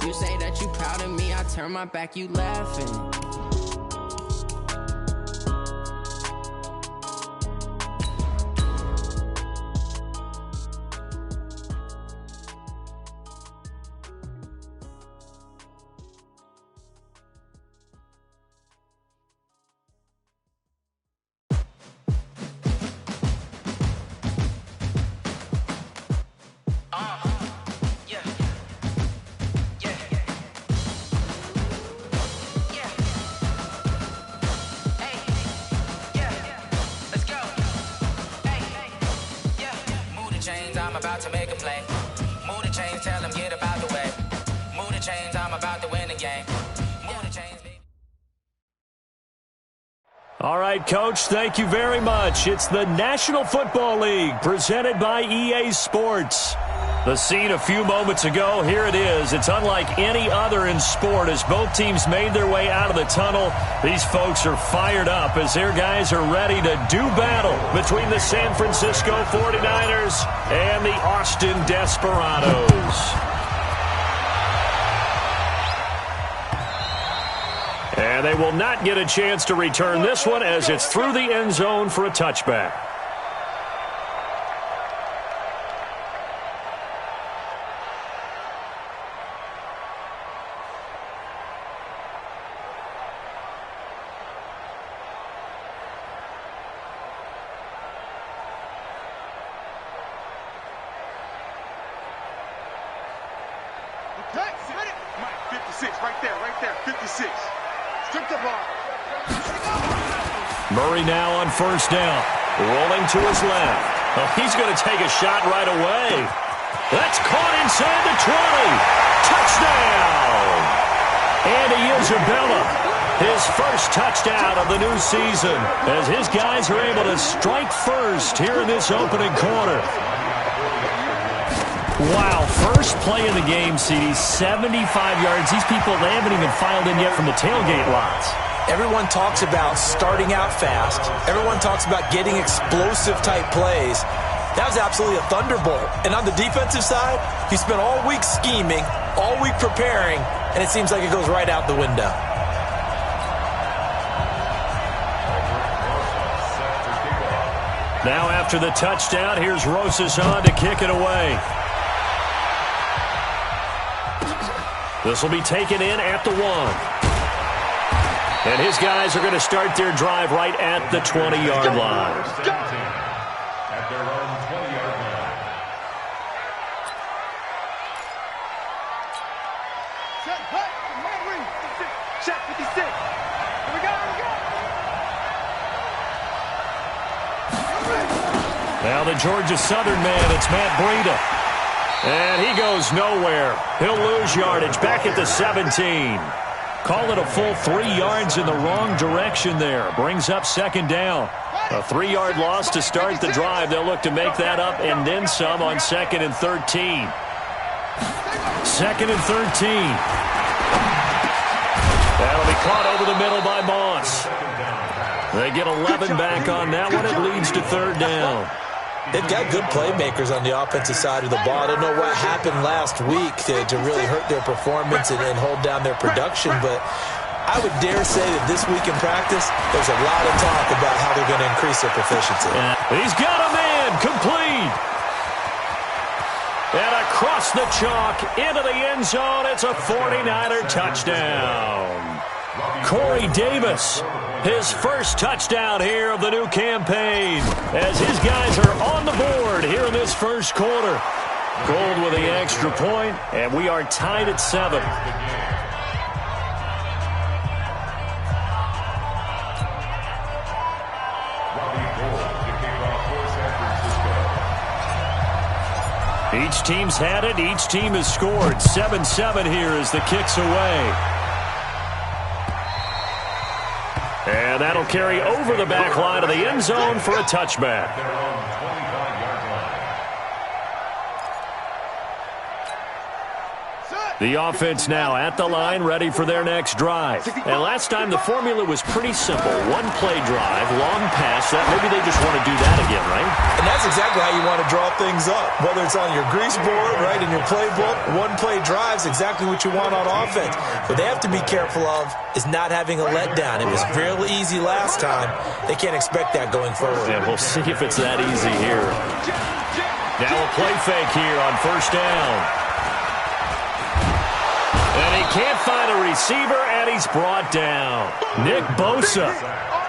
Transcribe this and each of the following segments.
You say that you proud of me, I turn my back, you laughing. I'm about to make a play. Move the chains, tell them get up out the way. Move the chains, I'm about to win the game. Move the chains, baby. All right, Coach, thank you very much. It's the National Football League presented by EA Sports. The scene a few moments ago, here it is. It's unlike any other in sport as both teams made their way out of the tunnel. These folks are fired up as their guys are ready to do battle between the San Francisco 49ers and the Austin Desperados. And they will not get a chance to return this one as it's through the end zone for a touchback. Mike, 56, right there, 56. Strip the ball. Murray now on first down. Rolling to his left. Oh, he's going to take a shot right away. That's caught inside the 20. Touchdown! Andy Isabella, his first touchdown of the new season, as his guys are able to strike first here in this opening quarter. Wow, first play of the game, CD, 75 yards. These people, they haven't even filed in yet from the tailgate lots. Everyone talks about starting out fast. Everyone talks about getting explosive-type plays. That was absolutely a thunderbolt. And on the defensive side, he spent all week scheming, all week preparing, and it seems like it goes right out the window. Now after the touchdown, here's Rosas on to kick it away. This will be taken in at the 1. And his guys are going to start their drive right at the 20-yard line. At their own 20-yard line. Check 56. Here we go, Now the Georgia Southern man, it's Matt Breida. And he goes nowhere. He'll lose yardage back at the 17. Call it a full 3 yards in the wrong direction there. Brings up second down. A 3-yard loss to start the drive. They'll look to make that up and then some on 2nd and 13. 2nd and 13. That'll be caught over the middle by Moss. They get 11 back on that one. It leads to 3rd down. They've got good playmakers on the offensive side of the ball. I don't know what happened last week to really hurt their performance and hold down their production, but I would dare say that this week in practice, there's a lot of talk about how they're going to increase their proficiency. He's got a man, complete. And across the chalk, into the end zone, it's a 49er touchdown. Corey Davis, his first touchdown here of the new campaign, as his guys are on the board here in this first quarter. Gold with the extra point, and we are tied at 7. Each team's had it. Each team has scored. 7-7 here as the kick's away. And that'll carry over the back line of the end zone for a touchback. The offense now at the line, ready for their next drive. And last time the formula was pretty simple. One play drive, long pass. Maybe they just want to do that again, right? And that's exactly how you want to draw things up. Whether it's on your grease board, right, in your playbook, one play drive is exactly what you want on offense. What they have to be careful of is not having a letdown. It was real easy last time. They can't expect that going forward. And we'll see if it's that easy here. Now a play fake here on first down. And he can't find a receiver, and he's brought down. Nick Bosa.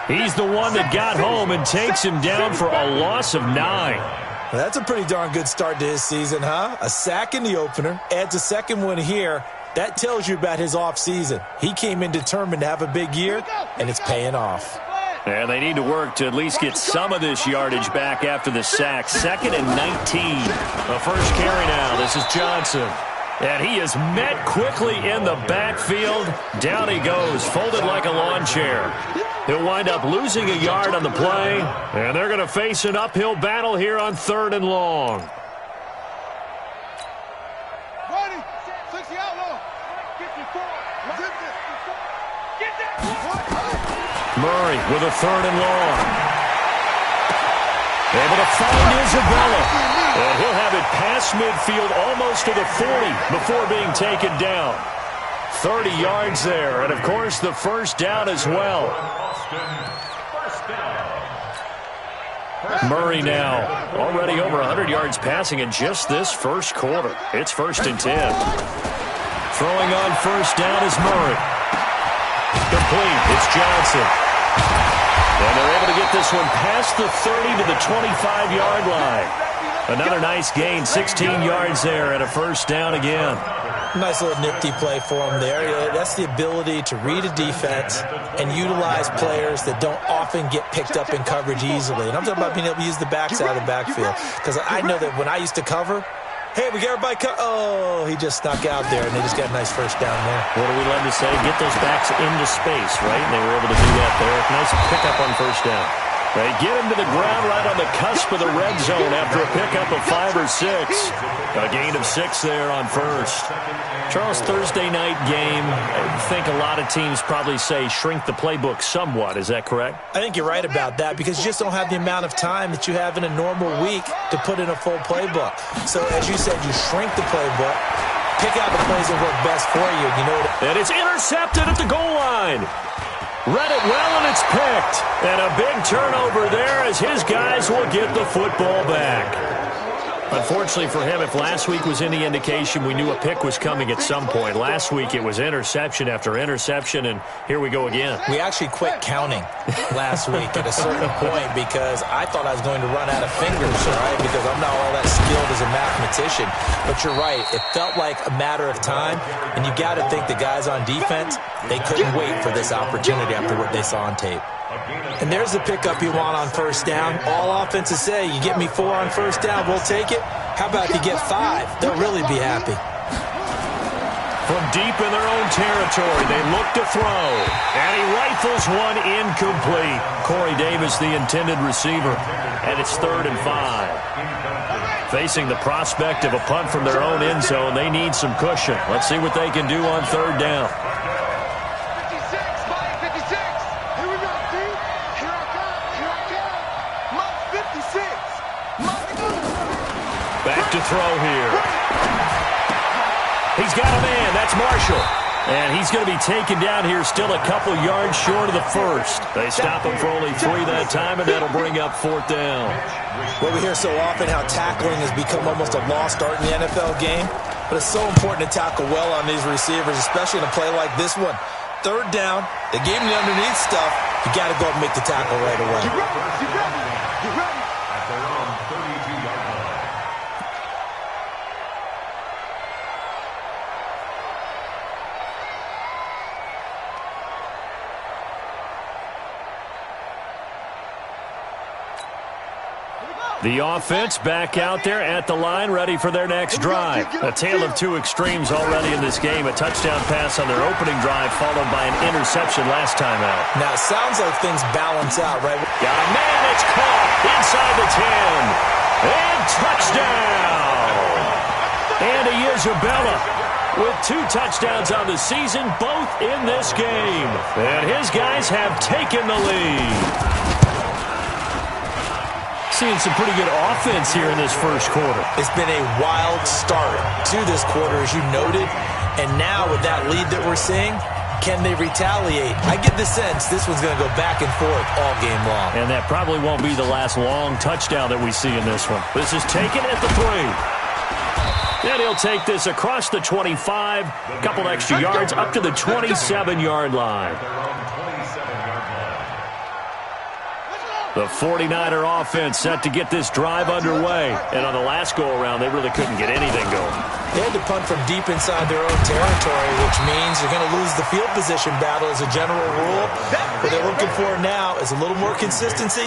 He's the one that got home and takes him down for a loss of 9. Well, that's a pretty darn good start to his season, huh? A sack in the opener, adds a second one here. That tells you about his offseason. He came in determined to have a big year, and it's paying off. And they need to work to at least get some of this yardage back after the sack. 2nd and 19. The first carry now. This is Johnson. And he is met quickly in the backfield. Down he goes, folded like a lawn chair. He'll wind up losing a yard on the play. And they're going to face an uphill battle here on 3rd and long. Murray with a 3rd and long. Able to find Isabella. And he'll have it past midfield almost to the 40 before being taken down. 30 yards there. And, of course, the first down as well. Murray now already over 100 yards passing in just this first quarter. It's 1st and 10. Throwing on first down is Murray. Complete. It's Johnson. And they're able to get this one past the 30 to the 25-yard line. Another nice gain, 16 yards there, and a first down again. Nice little nifty play for him there. That's the ability to read a defense and utilize players that don't often get picked up in coverage easily. And I'm talking about being able to use the backside of the backfield. Because I know that when I used to cover, hey, we got everybody oh, he just snuck out there, and they just got a nice first down there. What do we love to say? Get those backs into space, right? And they were able to do that there. Nice pickup on first down. They get him to the ground right on the cusp of the red zone after a pickup of 5 or 6. A gain of 6 there on first. Charles, Thursday night game, I think a lot of teams probably say shrink the playbook somewhat. Is that correct? I think you're right about that because you just don't have the amount of time that you have in a normal week to put in a full playbook. So, as you said, you shrink the playbook, pick out the plays that work best for you. You know what? And it's intercepted at the goal line. Read it well, and it's picked. And a big turnover there as his guys will get the football back. Unfortunately for him, if last week was any indication, we knew a pick was coming at some point. Last week it was interception after interception, and here we go again. We actually quit counting last week at a certain point because I thought I was going to run out of fingers, right? Because I'm not all that skilled as a mathematician. But you're right. It felt like a matter of time, and you got to think the guys on defense, they couldn't wait for this opportunity after what they saw on tape. And there's the pickup you want on first down. All offenses say, you get me 4 on first down, we'll take it. How about if you get 5? They'll really be happy. From deep in their own territory, they look to throw. And he rifles one incomplete. Corey Davis, the intended receiver. And it's 3rd and 5. Facing the prospect of a punt from their own end zone, they need some cushion. Let's see what they can do on 3rd down. Back to throw here. He's got a man. That's Marshall. And he's going to be taken down here still a couple yards short of the first. They stop him for only 3 that time, and that'll bring up 4th down. Well, we hear so often how tackling has become almost a lost art in the NFL game. But it's so important to tackle well on these receivers, especially in a play like this one. 3rd down, they gave him the underneath stuff. You got to go and make the tackle right away. At their own 32-yard line. The offense back out there at the line, ready for their next drive. A tale of 2 extremes already in this game. A touchdown pass on their opening drive, followed by an interception last time out. Now, it sounds like things balance out, right? Got a man, it's caught inside the 10. And touchdown! Andy Isabella with 2 touchdowns on the season, both in this game. And his guys have taken the lead. Seeing some pretty good offense here in this first quarter. It's been a wild start to this quarter, as you noted. And now with that lead that we're seeing, can they retaliate? I get the sense this one's going to go back and forth all game long. And that probably won't be the last long touchdown that we see in this one. This is taken at the 3. And he'll take this across the 25, a couple extra yards, up to the 27-yard line. The 49er offense set to get this drive underway. And on the last go-around, they really couldn't get anything going. They had to punt from deep inside their own territory, which means you're going to lose the field position battle as a general rule. What they're looking for now is a little more consistency,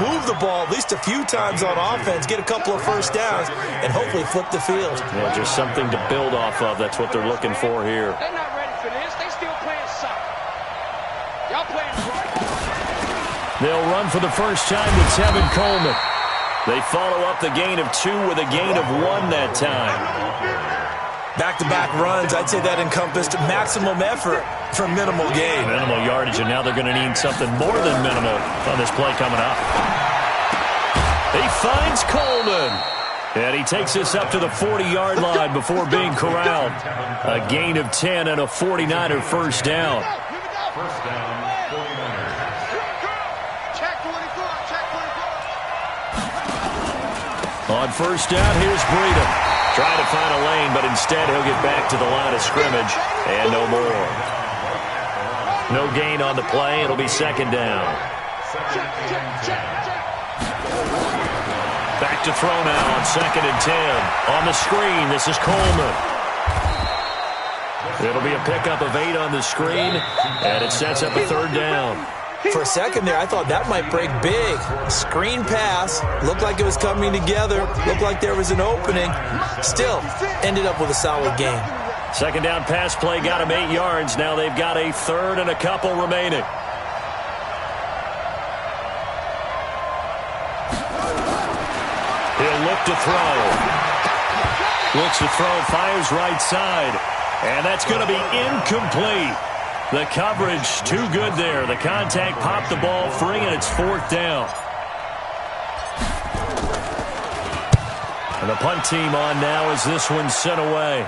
move the ball at least a few times on offense, get a couple of first downs, and hopefully flip the field. Yeah, just something to build off of. That's what they're looking for here. They're not ready for this. They still playing soccer. Y'all playing right. They'll run for the first time with Tevin Coleman. They follow up the gain of 2 with a gain of 1 that time. Back-to-back runs, I'd say that encompassed maximum effort for minimal gain. Minimal yardage, and now they're going to need something more than minimal on this play coming up. He finds Coleman. And he takes this up to the 40-yard line before being corralled. A gain of 10 and a 49er first down. First down, 49ers. On first down, here's Breedham. Trying to find a lane, but instead he'll get back to the line of scrimmage. And no more. No gain on the play. It'll be second down. Back to throw now on 2nd and 10. On the screen, this is Coleman. It'll be a pickup of 8 on the screen, and it sets up a third down. For a second there, I thought that might break big. Screen pass, looked like it was coming together, looked like there was an opening. Still, ended up with a solid game. Second down pass play got him 8 yards. Now they've got a third and a couple remaining. He'll look to throw. Looks to throw, fires right side. And that's going to be incomplete. The coverage too good there. The contact popped the ball free, and it's 4th down. And the punt team on now as this one's sent away.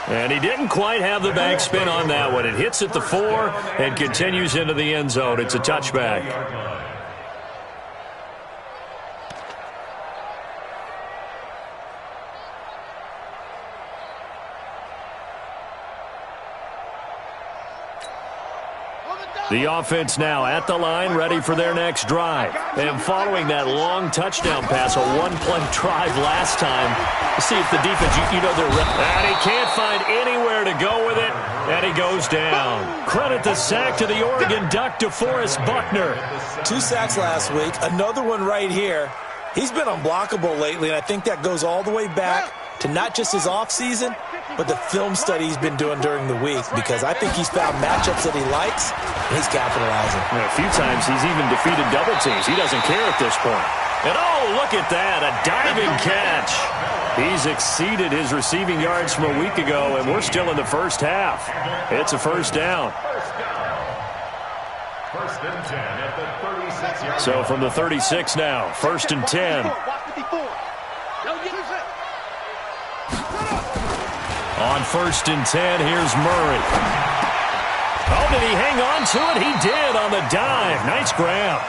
And he didn't quite have the backspin on that one. It hits at the 4 and continues into the end zone. It's a touchback. The offense now at the line, ready for their next drive. And following that long touchdown pass, a one-play drive last time, see if the defense, you know they're ready. And he can't find anywhere to go with it, and he goes down. Credit the sack to the Oregon Duck, DeForest Buckner. 2 sacks last week, another one right here. He's been unblockable lately, and I think that goes all the way back to not just his offseason, but the film study he's been doing during the week, because I think he's found matchups that he likes, and he's capitalizing. A few times he's even defeated double teams. He doesn't care at this point. And oh, look at that, a diving catch. He's exceeded his receiving yards from a week ago, and we're still in the first half. It's a first down. First and 10 at the 36-yard line. So from the 36 now, 1st and 10. On 1st and 10, here's Murray. Oh, did he hang on to it? He did on the dive. Nice grab.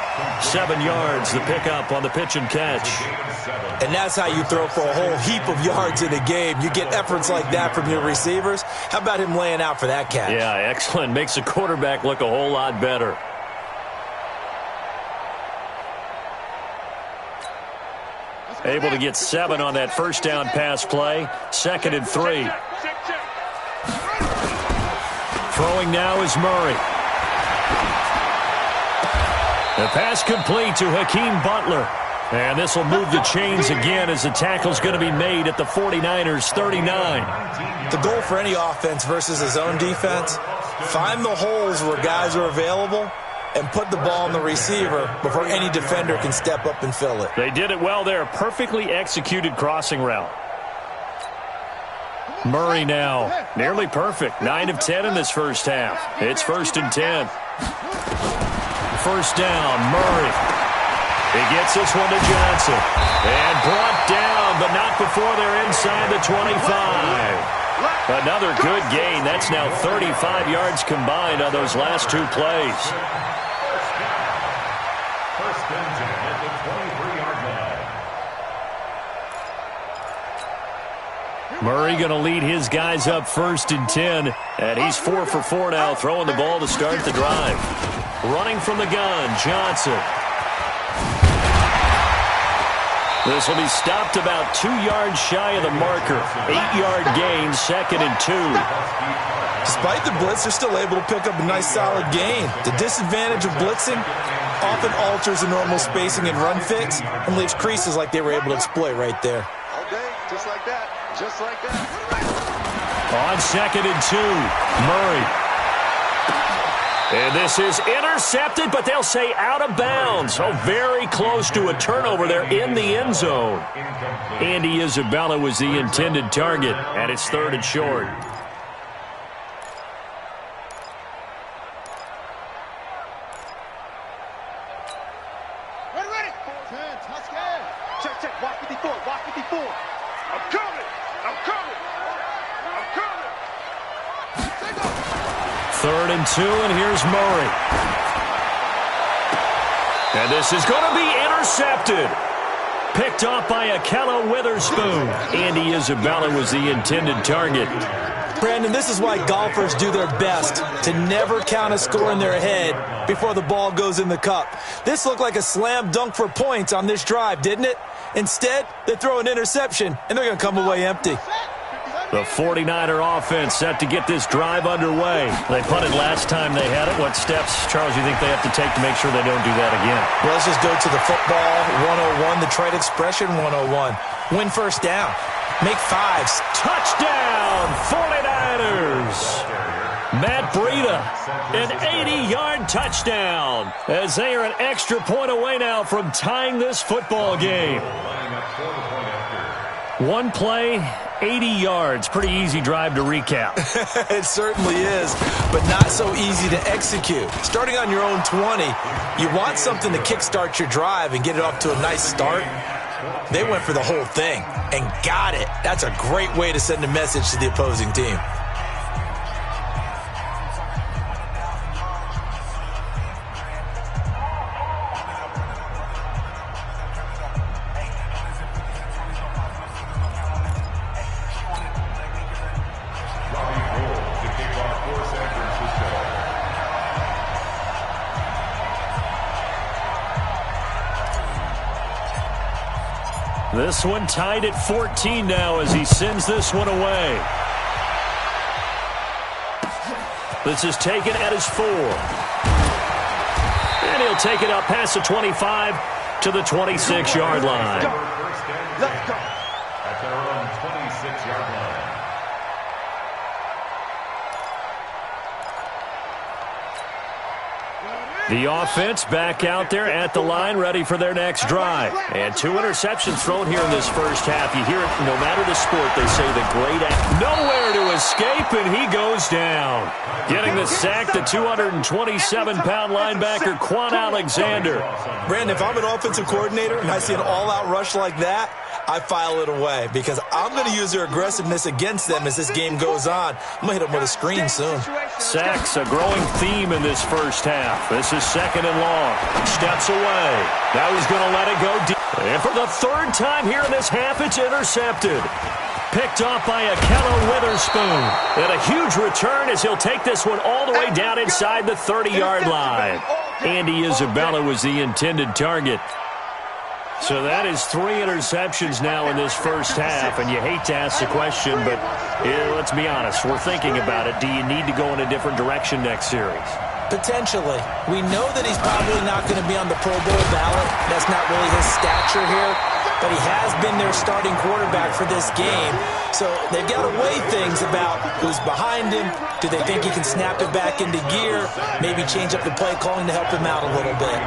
7 yards, the pickup on the pitch and catch. And that's how you throw for a whole heap of yards in a game. You get efforts like that from your receivers. How about him laying out for that catch? Yeah, excellent. Makes the quarterback look a whole lot better. Able to get 7 on that first down pass play. 2nd and 3. Throwing now is Murray. The pass complete to Hakeem Butler. And this will move the chains again as the tackle's going to be made at the 49ers' 39. The goal for any offense versus his own defense, find the holes where guys are available and put the ball on the receiver before any defender can step up and fill it. They did it well there. Perfectly executed crossing route. Murray now, nearly perfect. 9 of 10 in this first half. It's 1st and 10. First down, Murray. He gets this one to Johnson. And brought down, but not before they're inside the 25. Another good gain. That's now 35 yards combined on those last 2 plays. First and 10 at the 23-yard line. Murray going to lead his guys up 1st and 10. And he's 4 for 4 now, throwing the ball to start the drive. Running from the gun, Johnson. This will be stopped about 2 yards shy of the marker. 8-yard gain, 2nd and 2. Despite the blitz, they're still able to pick up a nice solid gain. The disadvantage of blitzing often alters the normal spacing and run fits and leaves creases like they were able to exploit right there. Okay, just like that. Just like that. On 2nd and 2, Murray. And this is intercepted, but they'll say out of bounds. Oh, very close to a turnover there in the end zone. Andy Isabella was the intended target, and it's 3rd and short. Ready. Check. Walk 54. I'm coming. 3rd and 2, and here's Murray. And this is going to be intercepted. Picked off by Akella Witherspoon. Andy Isabella was the intended target. Brandon, this is why golfers do their best to never count a score in their head before the ball goes in the cup. This looked like a slam dunk for points on this drive, didn't it? Instead, they throw an interception, and they're going to come away empty. The 49er offense set to get this drive underway. They punted last time they had it. What steps, Charles, you think they have to take to make sure they don't do that again? Well, let's just go to the football 101, the trade expression 101. Win first down. Make fives. Touchdown, 49ers. Matt Breida, an 80-yard touchdown, as they are an extra point away now from tying this football game. 1 play, 80 yards. Pretty easy drive to recap. It certainly is, but not so easy to execute. Starting on your own 20, you want something to kickstart your drive and get it off to a nice start. They went for the whole thing and got it. That's a great way to send a message to the opposing team. This one tied at 14 now as he sends this one away. This is taken at his 4. And he'll take it up past the 25 to the 26-yard line. Let's go. At their own 26-yard line. The offense back out there at the line, ready for their next drive. And 2 interceptions thrown here in this first half. You hear it, no matter the sport, they say the great act. Nowhere to escape, and he goes down. Getting the sack, the 227-pound linebacker, Quan Alexander. Brandon, if I'm an offensive coordinator and I see an all-out rush like that, I file it away because I'm going to use their aggressiveness against them as this game goes on. I'm going to hit them with a screen soon. Sacks, a growing theme in this first half. This is 2nd and long. Steps away. Now he's going to let it go deep. And for the 3rd time here in this half, it's intercepted. Picked off by Akella Witherspoon. And a huge return as he'll take this one all the way down inside the 30-yard line. Andy Isabella was the intended target. So that is 3 interceptions now in this first half, and you hate to ask the question, but let's be honest, we're thinking about it. Do you need to go in a different direction next series? Potentially. We know that he's probably not going to be on the Pro Bowl ballot. That's not really his stature here. but he has been their starting quarterback for this game. So they've got to weigh things about who's behind him. Do they think he can snap it back into gear? Maybe change up the play calling to help him out a little bit.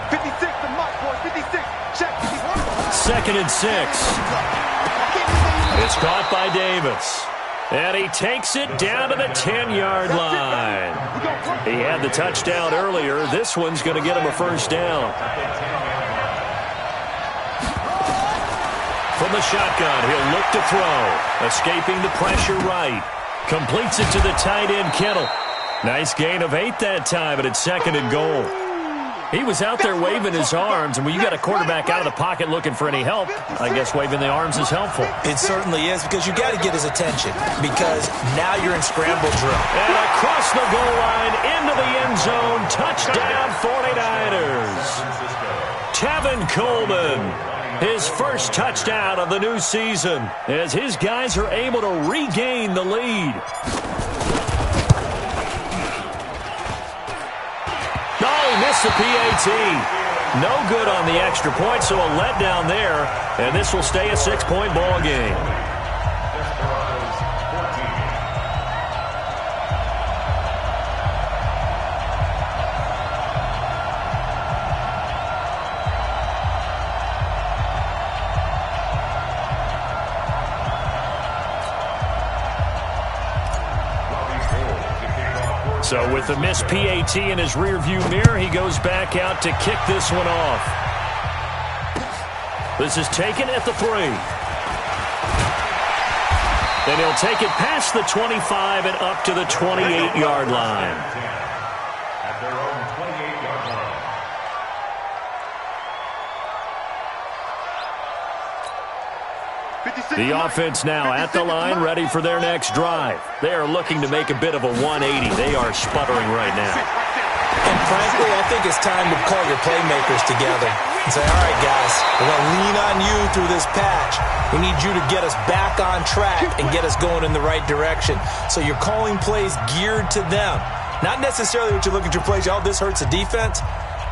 56, the mark, boys. 56. Check. 2nd and 6. It's caught by Davis. And he takes it down to the 10-yard line. He had the touchdown earlier. This one's going to get him a first down. From the shotgun, he'll look to throw. Escaping the pressure right. Completes it to the tight end, Kittle. Nice gain of 8 that time, but it's 2nd and goal. He was out there waving his arms, and when you got a quarterback out of the pocket looking for any help, I guess waving the arms is helpful. It certainly is, because you got to get his attention, because now you're in scramble drill. And across the goal line, into the end zone, touchdown 49ers. Tevin Coleman, his first touchdown of the new season, as his guys are able to regain the lead. Missed the PAT. No good on the extra point, so a letdown there, and this will stay a 6-point ball game. So with the missed PAT in his rearview mirror, he goes back out to kick this one off. This is taken at the 3. And he'll take it past the 25 and up to the 28-yard line. At their own 28-yard line. The offense now at the line, ready for their next drive. They are looking to make a bit of a 180. They are sputtering right now. And frankly, I think it's time to call your playmakers together and say, all right, guys, we're going to lean on you through this patch. We need you to get us back on track and get us going in the right direction. So you're calling plays geared to them. Not necessarily what you look at your plays, oh, this hurts the defense.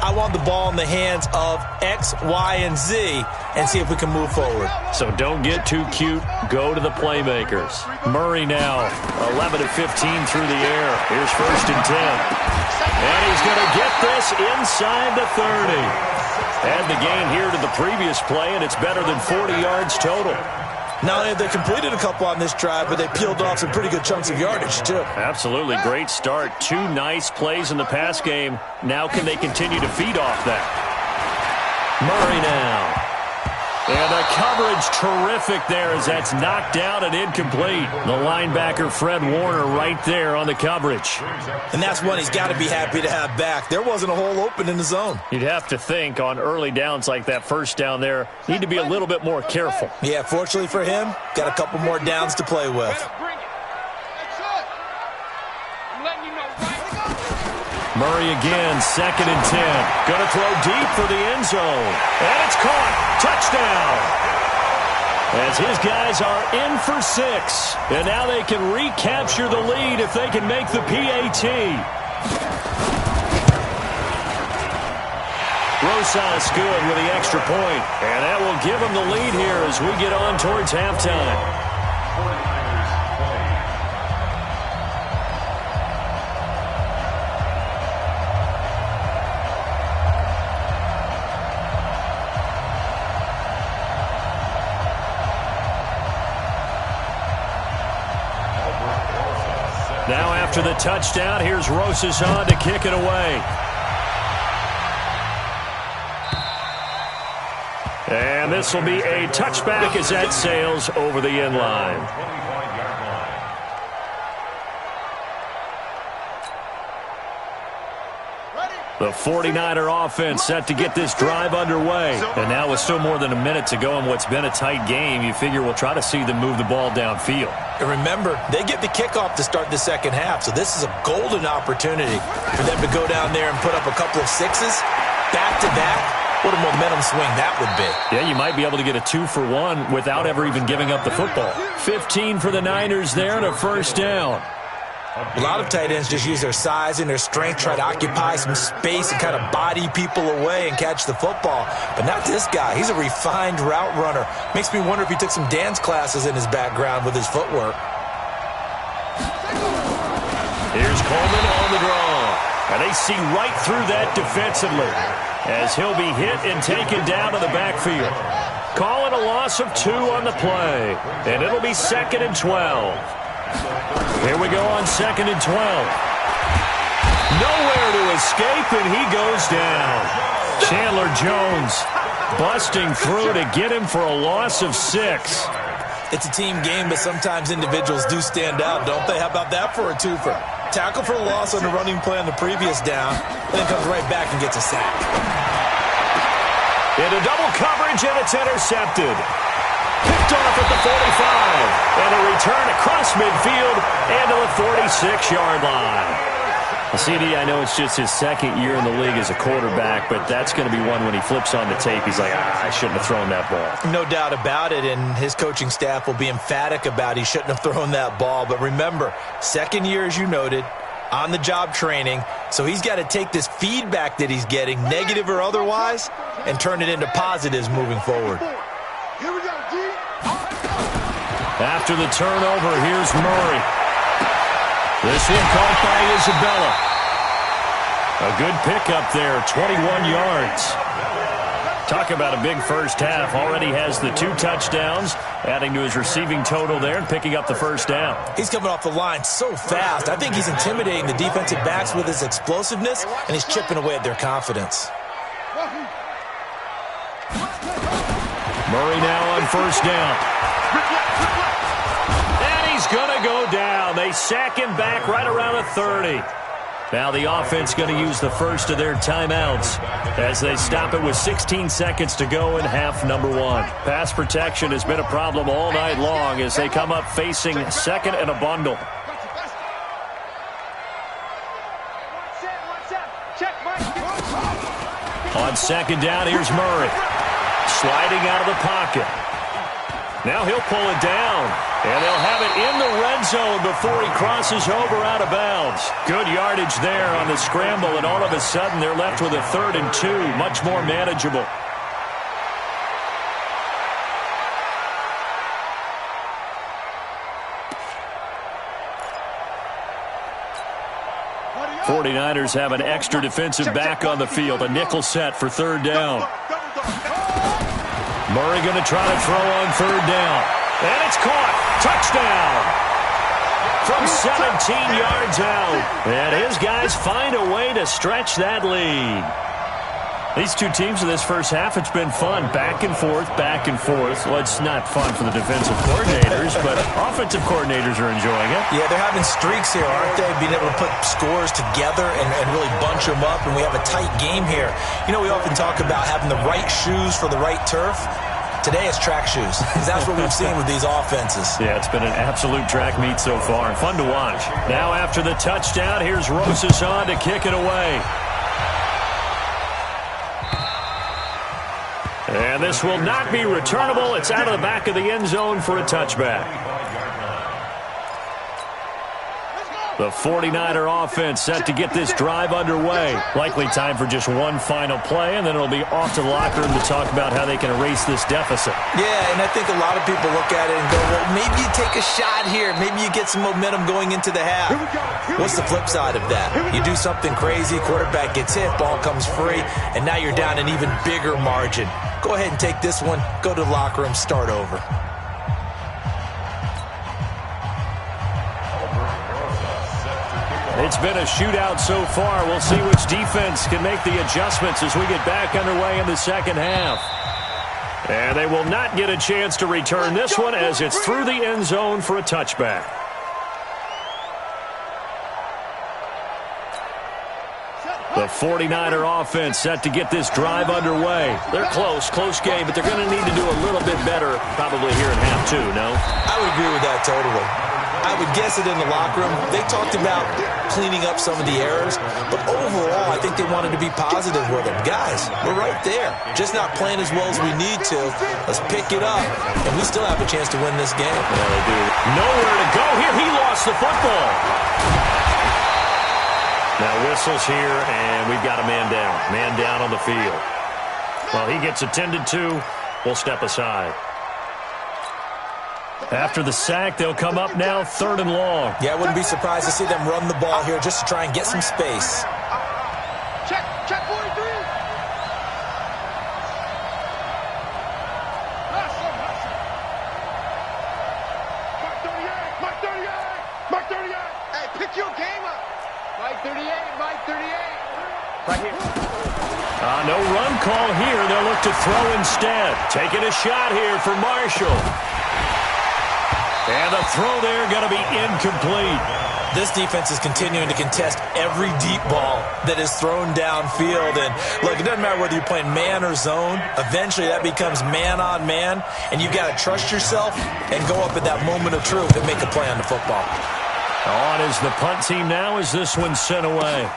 I want the ball in the hands of X, Y, and Z and see if we can move forward. So don't get too cute. Go to the playmakers. Murray now, 11 of 15 through the air. Here's 1st and 10. And he's going to get this inside the 30. Add the gain here to the previous play, and it's better than 40 yards total. Not only have they completed a couple on this drive, but they peeled off some pretty good chunks of yardage, too. Absolutely. Great start. 2 nice plays in the pass game. Now can they continue to feed off that? Murray now. And the coverage terrific there as that's knocked down and incomplete. The linebacker, Fred Warner, right there on the coverage. And that's one he's got to be happy to have back. There wasn't a hole open in the zone. You'd have to think on early downs like that first down there, need to be a little bit more careful. Yeah, fortunately for him, got a couple more downs to play with. Murray again, 2nd and 10. Going to throw deep for the end zone. And it's caught. Touchdown. As his guys are in for 6. And now they can recapture the lead if they can make the PAT. Rosas good with the extra point. And that will give them the lead here as we get on towards halftime. Now after the touchdown, here's Rosas on to kick it away. And this will be a touchback as that sails over the end line. The 49er offense set to get this drive underway. And now with still more than a minute to go in what's been a tight game, you figure we'll try to see them move the ball downfield. And remember, they get the kickoff to start the second half, so this is a golden opportunity for them to go down there and put up a couple of 6s back-to-back. What a momentum swing that would be. Yeah, you might be able to get a 2-for-1 without ever even giving up the football. 15 for the Niners there and a first down. A lot of tight ends just use their size and their strength, try to occupy some space and kind of body people away and catch the football. But not this guy. He's a refined route runner. Makes me wonder if he took some dance classes in his background with his footwork. Here's Coleman on the draw. And they see right through that defensively as he'll be hit and taken down to the backfield. Calling a loss of 2 on the play. And it'll be 2nd and 12. Here we go on 2nd and 12. Nowhere to escape, and he goes down. Chandler Jones busting through to get him for a loss of 6. It's a team game, but sometimes individuals do stand out, don't they? How about that for a twofer? Tackle for a loss on the running play on the previous down, then comes right back and gets a sack. Into double coverage, and it's intercepted. Picked off at the 45. And a return across midfield and to the 46-yard line. CD, I know it's just his 2nd year in the league as a quarterback, but that's going to be one when he flips on the tape, he's like, I shouldn't have thrown that ball. No doubt about it, and his coaching staff will be emphatic about he shouldn't have thrown that ball. But remember, 2nd year, as you noted, on-the-job training, so he's got to take this feedback that he's getting, negative or otherwise, and turn it into positives moving forward. Here we go, G. After the turnover, here's Murray. This one caught by Isabella. A good pickup there, 21 yards. Talk about a big first half. Already has the 2 touchdowns, adding to his receiving total there and picking up the first down. He's coming off the line so fast. I think he's intimidating the defensive backs with his explosiveness, and he's chipping away at their confidence. Murray now on first down. And he's going to go down. They sack him back right around the 30. Now the offense going to use the first of their timeouts as they stop it with 16 seconds to go in half number 1. Pass protection has been a problem all night long as they come up facing 2nd and a bundle. On 2nd down, here's Murray. Sliding out of the pocket. Now he'll pull it down. And they'll have it in the red zone before he crosses over out of bounds. Good yardage there on the scramble, and all of a sudden they're left with a 3rd and 2. Much more manageable. '49ers have an extra defensive back on the field. A nickel set for 3rd down. Murray going to try to throw on 3rd down. And it's caught. Touchdown. From 17 yards out. And his guys find a way to stretch that lead. These two teams in this first half, it's been fun. Back and forth, back and forth. Well, it's not fun for the defensive coordinators, but offensive coordinators are enjoying it. Yeah, they're having streaks here, aren't they? Being able to put scores together and really bunch them up, and we have a tight game here. You know, we often talk about having the right shoes for the right turf. Today it's track shoes, because that's what we've seen with these offenses. Yeah, it's been an absolute track meet so far, and fun to watch. Now after the touchdown, here's Rosas on to kick it away. And this will not be returnable. It's out of the back of the end zone for a touchback. The 49er offense set to get this drive underway. Likely time for just one final play, and then it'll be off to the locker room to talk about how they can erase this deficit. Yeah, and I think a lot of people look at it and go, well, maybe you take a shot here. Maybe you get some momentum going into the half. What's the flip side of that? You do something crazy, quarterback gets hit, ball comes free, and now you're down an even bigger margin. Go ahead and take this one, go to the locker room, start over. It's been a shootout so far. We'll see which defense can make the adjustments as we get back underway in the second half. And they will not get a chance to return this one as it's through the end zone for a touchback. The 49er offense set to get this drive underway. They're close game, but they're going to need to do a little bit better probably here in half 2, no? I would agree with that totally. I would guess it in the locker room. They talked about cleaning up some of the errors, but overall, I think they wanted to be positive with them. Guys, we're right there. Just not playing as well as we need to. Let's pick it up, and we still have a chance to win this game. Yeah, they do. Nowhere to go here. He lost the football. Now whistles here, and we've got a man down. Man down on the field. Well, he gets attended to. We'll step aside. After the sack, they'll come up now 3rd and long. Yeah, I wouldn't be surprised to see them run the ball here just to try and get some space. Check 43. Mark 38. Hey, pick your game up. Mike 38. Right here. No run call here. They'll look to throw instead. Taking a shot here for Marshall. And the throw there going to be incomplete. This defense is continuing to contest every deep ball that is thrown downfield. And look, it doesn't matter whether you're playing man or zone. Eventually that becomes man on man. And you've got to trust yourself and go up at that moment of truth and make a play on the football. On is the punt team now as this one's sent away.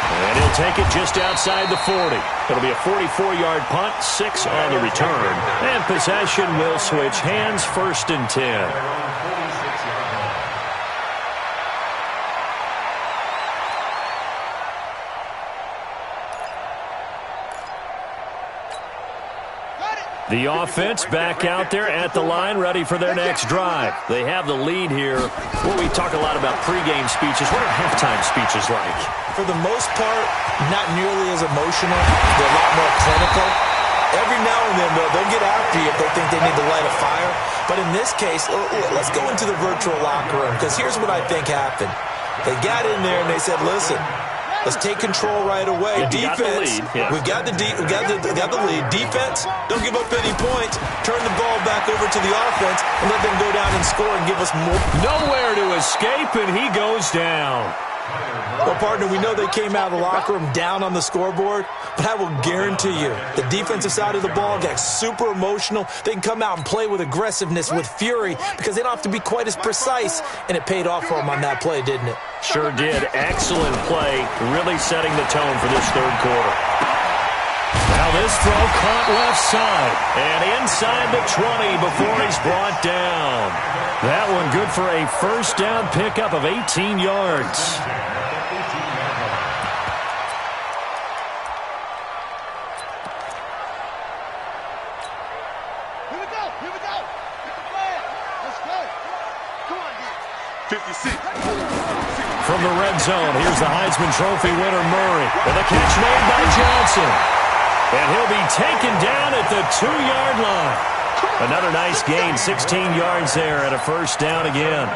And he'll take it just outside the 40. It'll be a 44-yard punt, 6 on the return. And possession will switch hands, 1st and 10. The offense back out there at the line, ready for their next drive. They have the lead here. Well, we talk a lot about pregame speeches. What are halftime speeches like? For the most part, not nearly as emotional. They're a lot more clinical. Every now and then, though, they'll get after you if they think they need to light a fire. But in this case, let's go into the virtual locker room, because here's what I think happened. They got in there and they said, listen, let's take control right away. Yeah, defense, we've got the lead. Defense, don't give up any points. Turn the ball back over to the offense and let them go down and score and give us more. Nowhere to escape, and he goes down. Well, partner, we know they came out of the locker room down on the scoreboard, but I will guarantee you the defensive side of the ball got super emotional. They can come out and play with aggressiveness, with fury, because they don't have to be quite as precise, and it paid off for them on that play, didn't it? Sure did. Excellent play, really setting the tone for this 3rd quarter. Now this throw caught left side and inside the 20 before he's brought down. That one good for a 1st down pickup of 18 yards. Here we go. Let's go. Come on, dude. 56. From the red zone, here's the Heisman Trophy winner Murray. And the catch made by Johnson. And he'll be taken down at the 2-yard line. Another nice gain, 16 yards there and a 1st down again.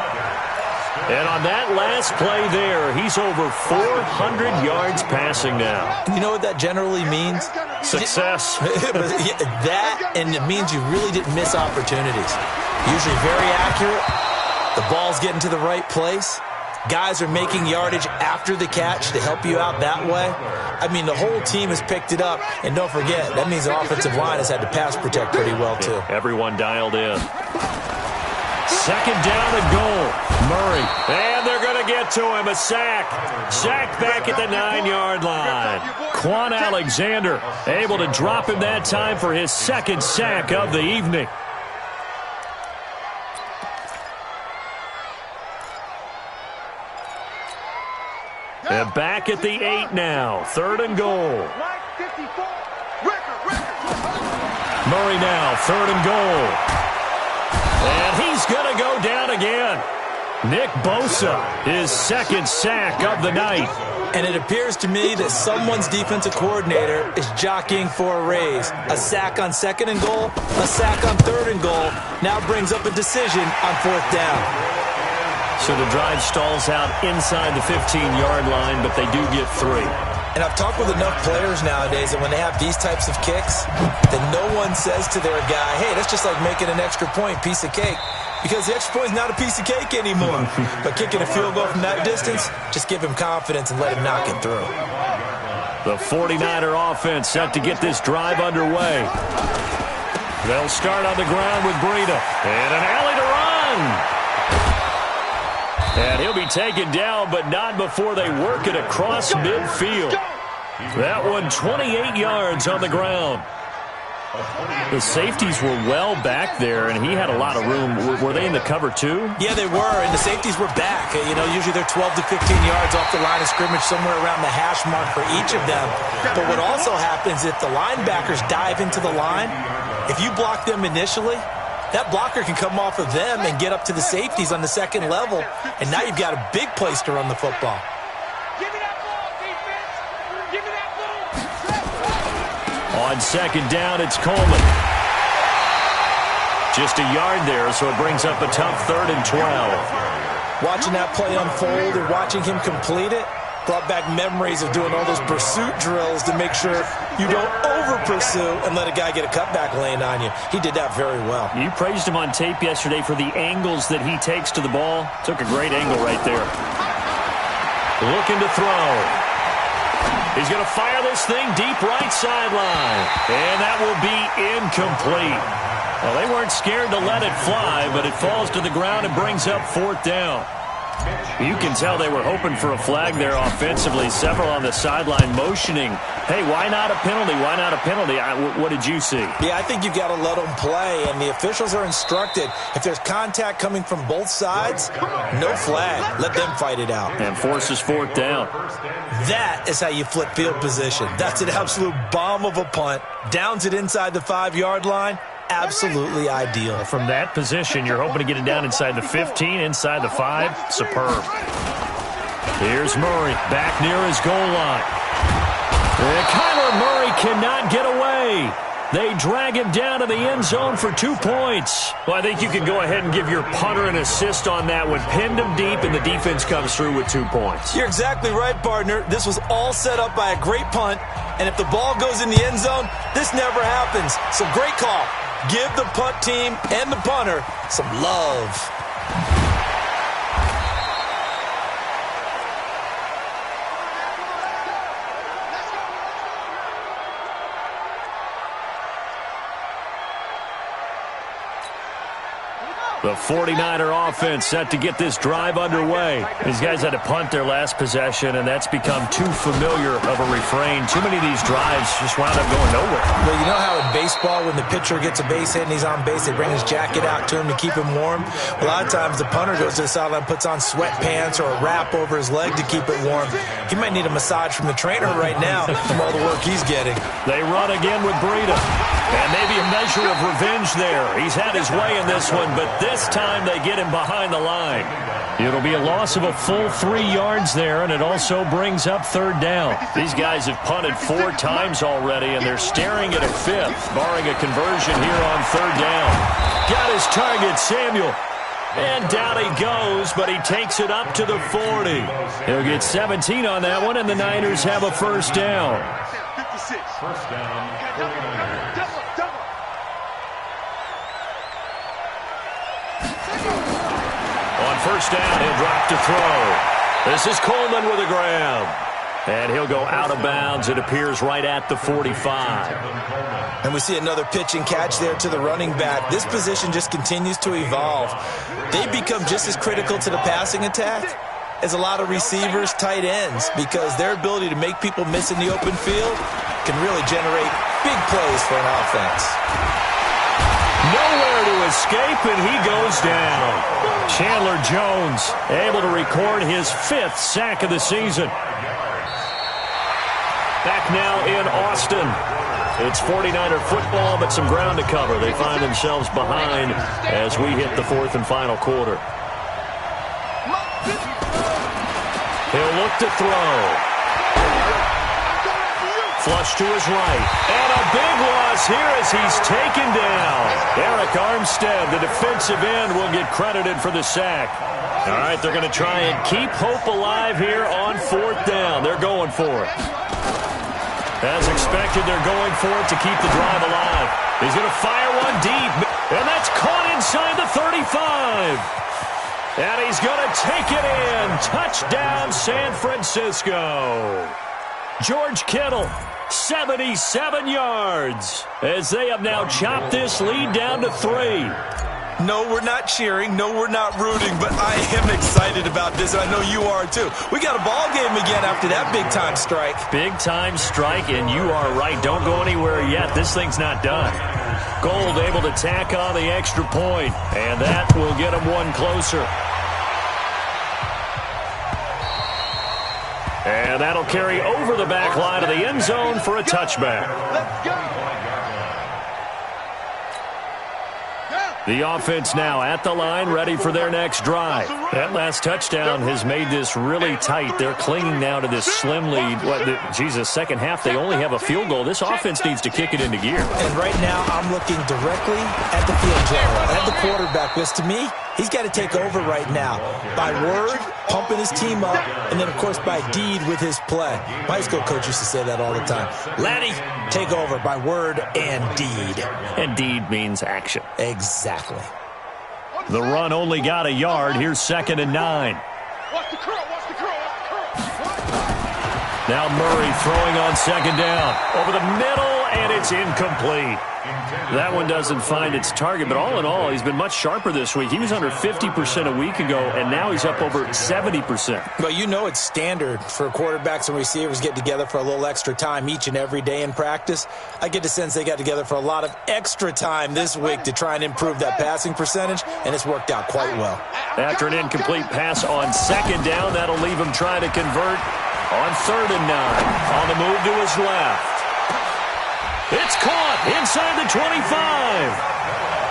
And on that last play there, he's over 400 yards passing now. You know what that generally means? Success. That, and it means you really didn't miss opportunities. Usually very accurate. The ball's getting to the right place. Guys are making yardage after the catch to help you out that way. I mean, the whole team has picked it up. And don't forget, that means the offensive line has had to pass protect pretty well, too. Everyone dialed in. 2nd down and goal. Murray. And they're going to get to him. A sack. Sack back at the 9-yard line. Quan Alexander able to drop him that time for his 2nd sack of the evening. And back at the 8 now. 3rd and goal. Murray now, 3rd and goal. And he's going to go down again. Nick Bosa, his 2nd sack of the night. And it appears to me that someone's defensive coordinator is jockeying for a raise. A sack on 2nd and goal, a sack on 3rd and goal, now brings up a decision on 4th down. So the drive stalls out inside the 15-yard line, but they do get 3. And I've talked with enough players nowadays that when they have these types of kicks, that no one says to their guy, hey, that's just like making an extra point, piece of cake. Because the extra point is not a piece of cake anymore. But kicking a field goal from that distance, just give him confidence and let him knock it through. The 49er offense set to get this drive underway. They'll start on the ground with Breida. And an alley to run. And he'll be taken down, but not before they work it across midfield. That one 28 yards on the ground. The safeties were well back there, and he had a lot of room. Were they in the cover too? Yeah, they were, and the safeties were back. You know, usually they're 12 to 15 yards off the line of scrimmage, somewhere around the hash mark for each of them. But what also happens if the linebackers dive into the line, if you block them initially, that blocker can come off of them and get up to the safeties on the second level, and now you've got a big place to run the football. Give me that ball, defense! Give me that ball! On second down, it's Coleman. Just a yard there, so it brings up a tough 3rd and 12. Watching that play unfold and watching him complete it brought back memories of doing all those pursuit drills to make sure you don't over-pursue and let a guy get a cutback lane on you. He did that very well. You praised him on tape yesterday for the angles that he takes to the ball. Took a great angle right there. Looking to throw. He's going to fire this thing deep right sideline. And that will be incomplete. Well, they weren't scared to let it fly, but it falls to the ground and brings up 4th down. You can tell they were hoping for a flag there offensively. Several on the sideline motioning, hey, why not a penalty? Why not a penalty? What did you see? Yeah, I think you've got to let them play, and the officials are instructed. If there's contact coming from both sides, no flag. Let them fight it out. And forces 4th down. That is how you flip field position. That's an absolute bomb of a punt. Downs it inside the 5-yard line. Absolutely ideal. From that position, you're hoping to get it down inside the 15, inside the 5. Superb. Here's Murray back near his goal line. And Kyler Murray cannot get away. They drag him down to the end zone for 2 points. Well, I think you can go ahead and give your punter an assist on that one. Pinned him deep, and the defense comes through with 2 points. You're exactly right, partner. This was all set up by a great punt, and if the ball goes in the end zone, this never happens. So great call. Give the punt team and the punter some love. The 49er offense set to get this drive underway. These guys had to punt their last possession, and that's become too familiar of a refrain. Too many of these drives just wound up going nowhere. Well, you know how in baseball, when the pitcher gets a base hit and he's on base, they bring his jacket out to him to keep him warm? A lot of times the punter goes to the sideline, puts on sweatpants or a wrap over his leg to keep it warm. He might need a massage from the trainer right now from all the work he's getting. They run again with Breida. And maybe a measure of revenge there. He's had his way in this one, but this time they get him behind the line. It'll be a loss of a full 3 yards there, and it also brings up 3rd down. These guys have punted 4 times already, and they're staring at a 5th, barring a conversion here on 3rd down. Got his target, Samuel. And down he goes, but he takes it up to the 40. He'll get 17 on that one, and the Niners have a 1st down. 56. First down, 49ers. On 1st down, he'll drop to throw. This is Coleman with a grab. And he'll go out of bounds. It appears right at the 45. And we see another pitch and catch there to the running back. This position just continues to evolve. They become just as critical to the passing attack as a lot of receivers, tight ends, because their ability to make people miss in the open field can really generate big plays for an offense. Nowhere to escape, and he goes down. Chandler Jones able to record his 5th sack of the season. Back now in Austin. It's 49er football, but some ground to cover. They find themselves behind as we hit the 4th and final quarter. He'll look to throw. Flush to his right. And a big loss here as he's taken down. Eric Armstead, the defensive end, will get credited for the sack. All right, they're going to try and keep hope alive here on 4th down. They're going for it. As expected, they're going for it to keep the drive alive. He's going to fire one deep. And that's caught inside the 35. And he's going to take it in. Touchdown, San Francisco. George Kittle, 77 yards, as they have now chopped this lead down to 3. No, we're not cheering. No, we're not rooting. But I am excited about this, and I know you are too. We got a ball game again after that big-time strike. Big-time strike, and you are right. Don't go anywhere yet. This thing's not done. Gold able to tack on the extra point, and that will get them one closer. And that'll carry over the back line of the end zone for a touchback. Let's go. The offense now at the line, ready for their next drive. That last touchdown has made this really tight. They're clinging now to this slim lead. Second half, they only have a field goal. This offense needs to kick it into gear. And right now, I'm looking directly at the field general, at the quarterback, because to me, he's got to take over right now. By word, pumping his team up, and then, of course, by deed with his play. My high school coach used to say that all the time. Laddie, take over by word and deed. And deed means action. Exactly. The run only got a yard. Here's 2nd and 9. Watch the curl, watch the curl, watch the curl. Now Murray throwing on 2nd down. Over the middle, and it's incomplete. That one doesn't find its target, but all in all, he's been much sharper this week. He was under 50% a week ago, and now he's up over 70%. Well, you know it's standard for quarterbacks and receivers get together for a little extra time each and every day in practice. I get the sense they got together for a lot of extra time this week to try and improve that passing percentage, and it's worked out quite well. After an incomplete pass on 2nd down, that'll leave him trying to convert on 3rd and 9. On the move to his left. It's caught inside the 25.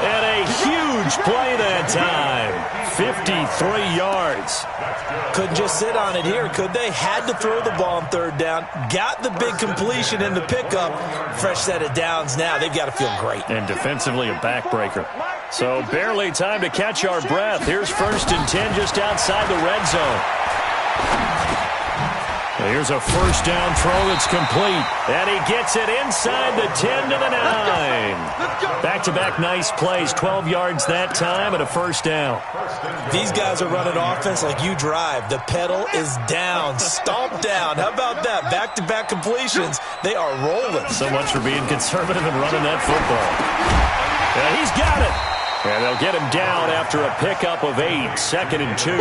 And a huge play that time. 53 yards. Couldn't just sit on it here, could they? Had to throw the ball on 3rd down. Got the big completion in the pickup. Fresh set of downs now. They've got to feel great. And defensively a backbreaker. So barely time to catch our breath. Here's 1st and 10 just outside the red zone. Here's a 1st down throw that's complete. And he gets it inside the 10 to the 9. Back-to-back nice plays. 12 yards that time and a 1st down. These guys are running offense like you drive. The pedal is down. Stomp down. How about that? Back-to-back completions. They are rolling. So much for being conservative and running that football. And he's got it. And they'll get him down after a pickup of 8. 2nd and 2.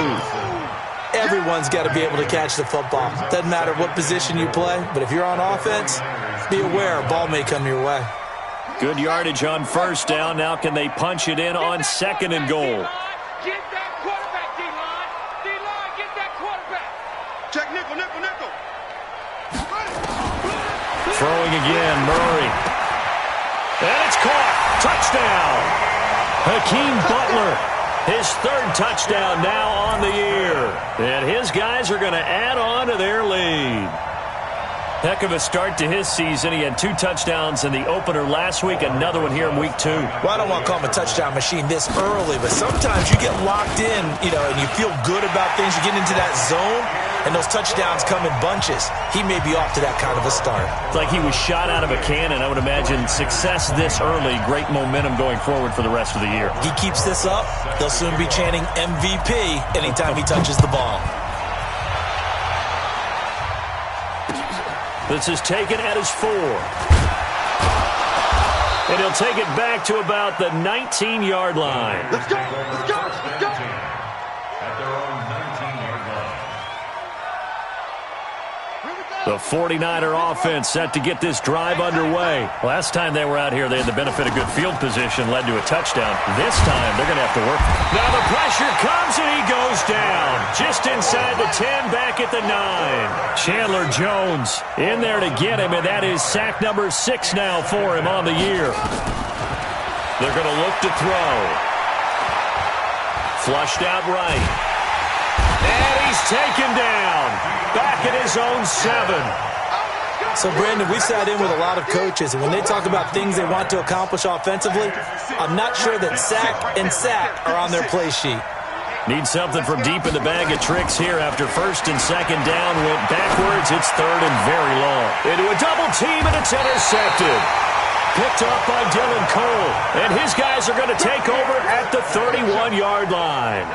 Everyone's got to be able to catch the football. Doesn't matter what position you play, but if you're on offense, be aware a ball may come your way. Good yardage on 1st down. Now can they punch it in on 2nd and goal? Get that quarterback, D-line. D-line, get that quarterback. Check nickel, nickel, nickel. Throwing again, Murray. And it's caught. Touchdown. Hakeem Butler. His 3rd touchdown now on the year. And his guys are going to add on to their lead. Heck of a start to his season. He had 2 touchdowns in the opener last week, another one here in week 2. Well, I don't want to call him a touchdown machine this early, but sometimes you get locked in, and you feel good about things. You get into that zone, and those touchdowns come in bunches. He may be off to that kind of a start. It's like he was shot out of a cannon. I would imagine success this early, great momentum going forward for the rest of the year. He keeps this up, they'll soon be chanting MVP anytime he touches the ball. This is taken at his 4. And he'll take it back to about the 19-yard line. Let's go, let's go, let's go. At their own 19-yard line. The 49er offense set to get this drive underway. Last time they were out here, they had the benefit of good field position, led to a touchdown. This time, they're going to have to work. Now the pressure comes, and he goes down. Just inside the 10, back at the 9. Chandler Jones in there to get him, and that is sack number 6 now for him on the year. They're going to look to throw. Flushed out right. And he's taken down. Back at his own 7. So, Brandon, we sat in with a lot of coaches, and when they talk about things they want to accomplish offensively, I'm not sure that sack and sack are on their play sheet. Need something from deep in the bag of tricks here after 1st and 2nd down. Went backwards. It's 3rd and very long. Into a double team, and it's intercepted. Picked up by Dylan Cole. And his guys are going to take over at the 31-yard line.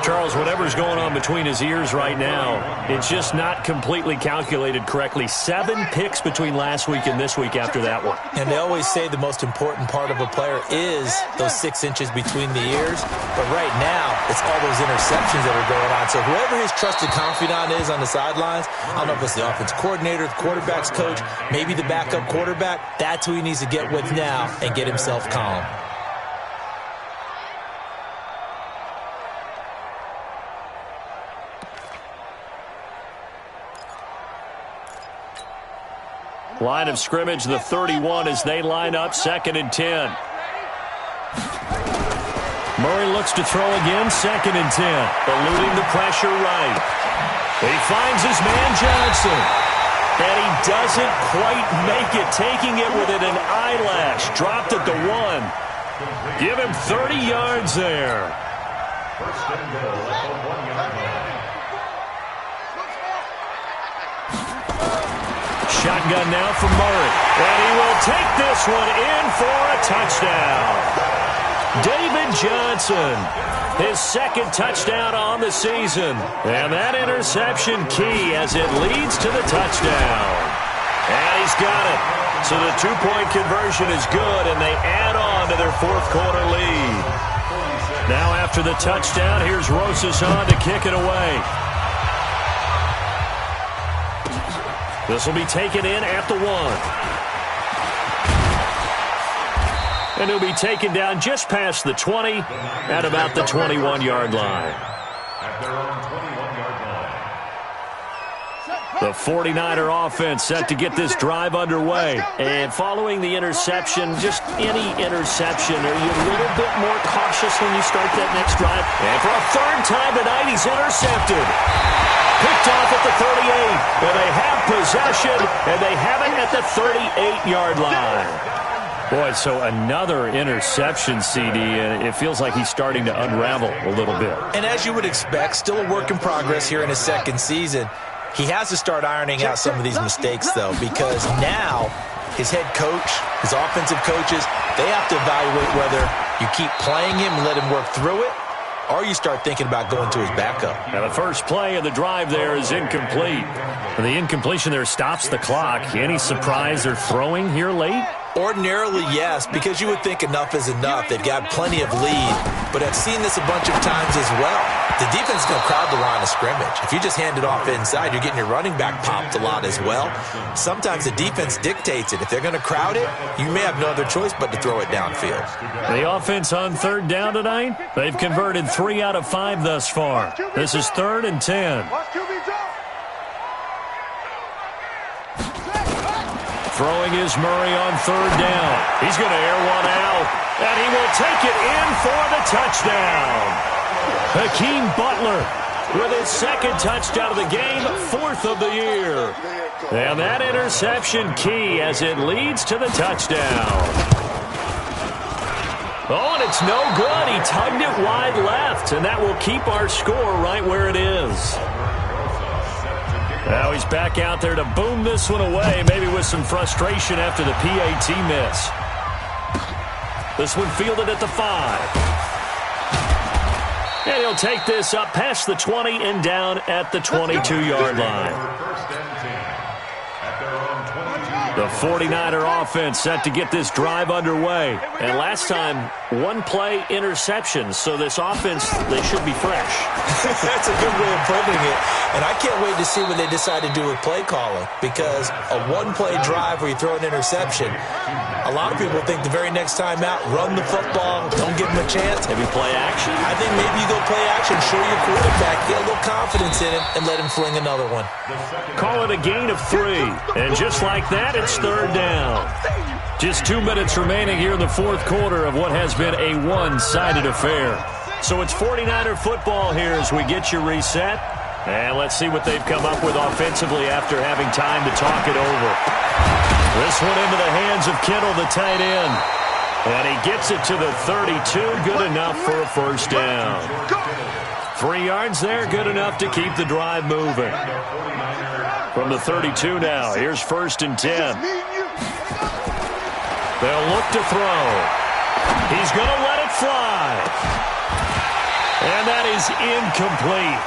Charles, whatever's going on between his ears right now, it's just not completely calculated correctly. 7 picks between last week and this week after that one. And they always say the most important part of a player is those 6 inches between the ears. But right now, it's all those interceptions that are going on. So whoever his trusted confidant is on the sidelines, I don't know if it's the offense coordinator, the quarterback's coach, maybe the backup quarterback, that's who he needs to get with now and get himself calm. Line of scrimmage, the 31 as they line up, 2nd and 10. Murray looks to throw again, 2nd and 10. Eluding the pressure right. He finds his man Johnson. And he doesn't quite make it, taking it within an eyelash. Dropped at the 1. Give him 30 yards there. First and goal at the 1-yard line. Shotgun now for Murray. And he will take this one in for a touchdown. David Johnson, his 2nd touchdown on the season. And that interception key as it leads to the touchdown. And he's got it. So the 2-point conversion is good, and they add on to their 4th quarter lead. Now after the touchdown, here's Rosas on to kick it away. This will be taken in at the 1. And he'll be taken down just past the 20 at about the 21-yard line. At their own 21-yard line. The 49er offense set to get this drive underway. And following the interception, just any interception, are you a little bit more cautious when you start that next drive? And for a 3rd time tonight, he's intercepted. Picked off at the 38, and they have possession, and they have it at the 38-yard line. Boy, so another interception, CD, and it feels like he's starting to unravel a little bit. And as you would expect, still a work in progress here in his 2nd season. He has to start ironing out some of these mistakes, though, because now his head coach, his offensive coaches, they have to evaluate whether you keep playing him and let him work through it, or you start thinking about going to his backup. Now the first play of the drive there is incomplete. And the incompletion there stops the clock. Any surprise they're throwing here late? Ordinarily, yes, because you would think enough is enough. They've got plenty of lead, but I've seen this a bunch of times as well. The defense is going to crowd the line of scrimmage. If you just hand it off inside, you're getting your running back popped a lot as well. Sometimes the defense dictates it. If they're going to crowd it, you may have no other choice but to throw it downfield. The offense on 3rd down tonight, they've converted 3 out of 5 thus far. This is 3rd and 10. Throwing is Murray on 3rd down. He's going to air one out, and he will take it in for the touchdown. Hakeem Butler with his 2nd touchdown of the game, 4th of the year. And that interception key as it leads to the touchdown. Oh, and it's no good. He tugged it wide left, and that will keep our score right where it is. Now he's back out there to boom this one away, maybe with some frustration after the PAT miss. This one fielded at the 5. And he'll take this up past the 20 and down at the 22-yard line. The 49er offense set to get this drive underway. And last time, 1-play interception. So this offense, they should be fresh. That's a good way of putting it. And I can't wait to see what they decide to do with play calling. Because a 1-play drive where you throw an interception, a lot of people think the very next time out, run the football, don't give them a chance. Maybe play action? I think maybe you go play action, show your quarterback, get a little confidence in him, and let him fling another one. Call it a gain of 3. And just like that, it's 3rd down. Just 2 minutes remaining here in the 4th quarter of what has been a one-sided affair. So it's 49er football here as we get you reset. And let's see what they've come up with offensively after having time to talk it over. This one into the hands of Kittle, the tight end. And he gets it to the 32. Good enough for a 1st down. 3 yards there, good enough to keep the drive moving. From the 32 now, here's 1st and 10. They'll look to throw. He's going to let it fly. And that is incomplete.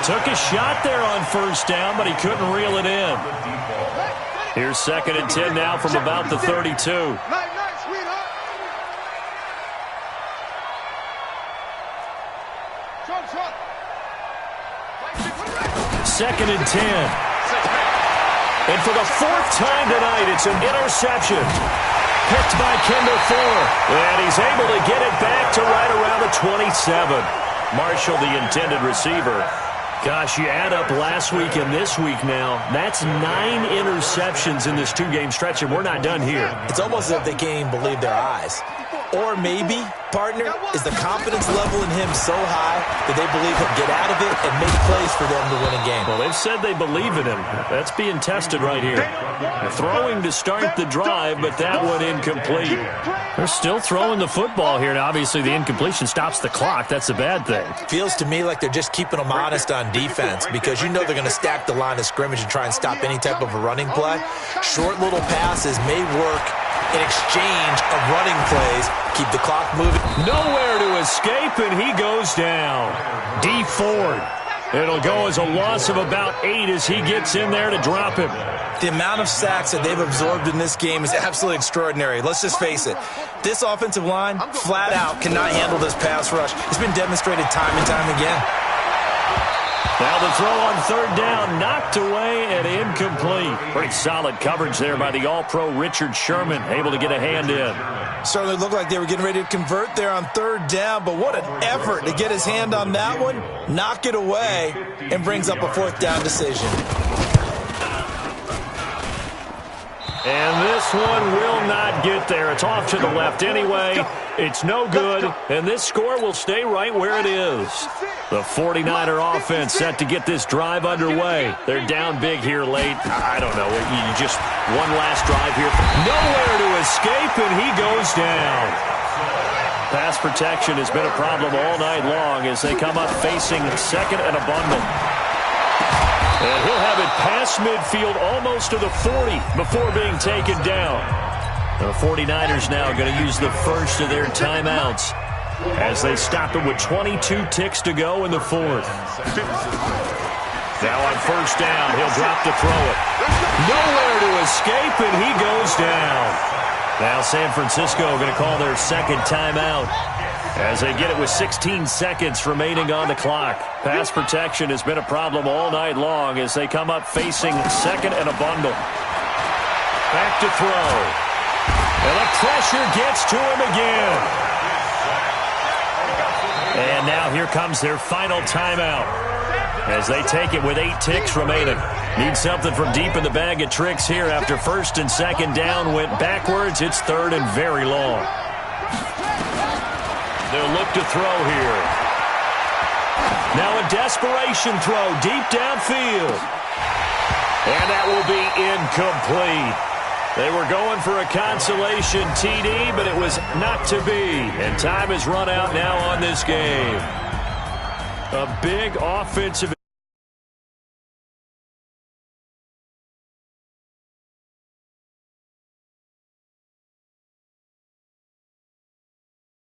Took a shot there on first down, but he couldn't reel it in. Here's 2nd and 10 now from about the 32. Second and 10. And for the 4th time tonight, it's an interception. Picked by Kendall Fuller. And he's able to get it back to right around the 27. Marshall, the intended receiver. Gosh, you add up last week and this week now, that's 9 interceptions in this 2-game stretch, and we're not done here. It's almost as if they can't even believe their eyes. Or maybe, partner, is the confidence level in him so high that they believe he'll get out of it and make plays for them to win a game. Well, they've said they believe in him. That's being tested right here. They're throwing to start the drive, but that one incomplete. They're still throwing the football here, and obviously the incompletion stops the clock. That's a bad thing. Feels to me like they're just keeping them honest on defense because you know they're going to stack the line of scrimmage and try and stop any type of a running play. Short little passes may work in exchange of running plays. Keep the clock moving. Nowhere to escape, and he goes down. D. Ford. It'll go as a loss of about 8 as he gets in there to drop him. The amount of sacks that they've absorbed in this game is absolutely extraordinary. Let's just face it. This offensive line, flat out, cannot handle this pass rush. It's been demonstrated time and time again. Now the throw on 3rd down, knocked away and incomplete. Pretty solid coverage there by the All-Pro Richard Sherman, able to get a hand in. Certainly looked like they were getting ready to convert there on 3rd down, but what an effort to get his hand on that one, knock it away, and brings up a 4th down decision. And this one will not get there. It's off to the left anyway. It's no good, and this score will stay right where it is. The 49er offense set to get this drive underway. They're down big here late. I don't know. You just one last drive here. Nowhere to escape, and he goes down. Pass protection has been a problem all night long as they come up facing 2nd and a bundle. And he'll have it past midfield almost to the 40 before being taken down. The 49ers now going to use the first of their timeouts as they stop it with 22 ticks to go in the 4th. Now on 1st down, he'll drop to throw it. Nowhere to escape, and he goes down. Now San Francisco going to call their 2nd timeout as they get it with 16 seconds remaining on the clock. Pass protection has been a problem all night long as they come up facing 2nd and a bundle. Back to throw. And the pressure gets to him again. And now here comes their final timeout as they take it with 8 ticks remaining. Need something from deep in the bag of tricks here after 1st and 2nd down went backwards. It's 3rd and very long. They'll look to throw here. Now a desperation throw deep downfield. And that will be incomplete. They were going for a consolation TD, but it was not to be. And time has run out now on this game. A big offensive